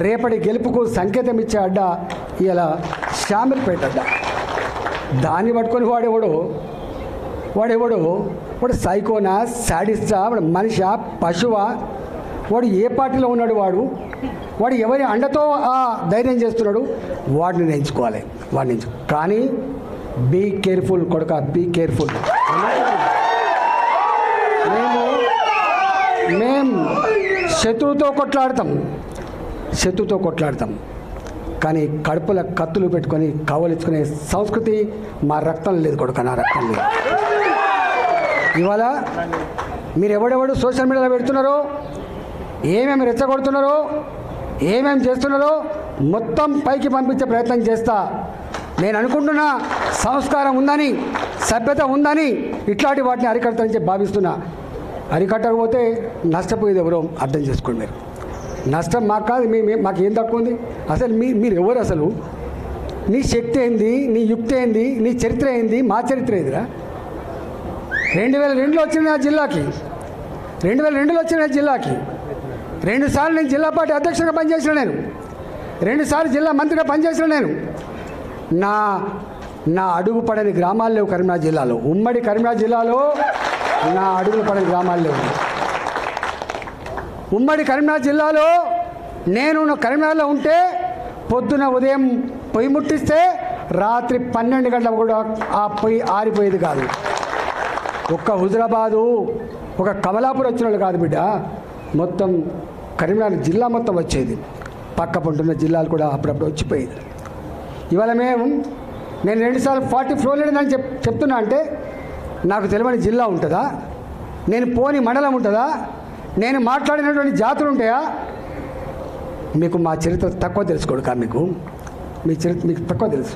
రేపటి గెలుపుకు సంకేతం ఇచ్చే అడ్డ ఇలా షామిల్పేట అడ్డ. దాన్ని పట్టుకొని వాడు సైకోనా, శాడిస్టా, వాడు మనిషా, పశువా, వాడు ఏ పార్టీలో ఉన్నాడు, వాడు ఎవరి అండతో ఆ ధైర్యం చేస్తున్నాడు, వాడిని ఎంచుకోవాలి. కానీ బీ కేర్ఫుల్ కొడుక, బీ కేర్ఫుల్. మేము శత్రువుతో కొట్లాడతాం కానీ కడుపుల కత్తులు పెట్టుకొని కవలించుకునే సంస్కృతి మా రక్తం లేదు కొడుక, నా రక్తం లేదు. ఇవాళ మీరు ఎవడెవడు సోషల్ మీడియాలో పెడుతున్నారో, ఏమేమి రెచ్చగొడుతున్నారో, ఏమేమి చేస్తున్నారో మొత్తం పైకి పంపించే ప్రయత్నం చేస్తా. నేను అనుకుంటున్నా సంస్కారం ఉందని, సభ్యత ఉందని ఇట్లాంటి వాటిని అరికడతానని చెప్పి భావిస్తున్నా. అరికట్టకపోతే నష్టపోయేది ఎవరో అర్థం చేసుకోండి. మీరు నష్టం మాకు కాదు, మాకేం తక్కువ ఉంది? అసలు మీరు ఎవరు? అసలు నీ శక్తి ఏంది, నీ యుక్తి ఏంది, నీ చరిత్ర ఏంది, మా చరిత్ర ఏందిరా? 2002లో వచ్చిన నా జిల్లాకి 2 సార్లు నేను జిల్లా పార్టీ అధ్యక్షుడిగా పనిచేసిన, నేను 2 సార్లు జిల్లా మంత్రిగా పనిచేసిన. నేను నా అడుగు పడని గ్రామాలు లేవు కరీంనగర్ జిల్లాలో. ఉమ్మడి కరీంనగర్ జిల్లాలో నా అడుగులు పడని గ్రామాలు లేవు. ఉమ్మడి కరీంనగర్ జిల్లాలో నేను కరీంనగర్లో ఉంటే పొద్దున ఉదయం పొయ్యి ముట్టిస్తే రాత్రి 12 గంటలకు కూడా ఆ పొయ్యి ఆరిపోయేది కాదు. ఒక్క హుజరాబాదు, ఒక కమలాపూర్ వచ్చిన వాళ్ళు కాదు బిడ్డ, మొత్తం కరీంనగర్ జిల్లా మొత్తం వచ్చేది. పక్క పంటున్న జిల్లాలు కూడా అప్పుడప్పుడు వచ్చిపోయేది. ఇవాళ నేను 2 సార్లు 40 ఫ్లోర్ లేదని చెప్తున్నా అంటే నాకు తెలియని జిల్లా ఉంటుందా? నేను పోని మండలం ఉంటుందా? నేను మాట్లాడినటువంటి జాతులు ఉంటాయా? మీకు మా చరిత్ర తక్కువ తెలుసుకోడు. మీ చరిత్ర మీకు తక్కువ తెలుసు.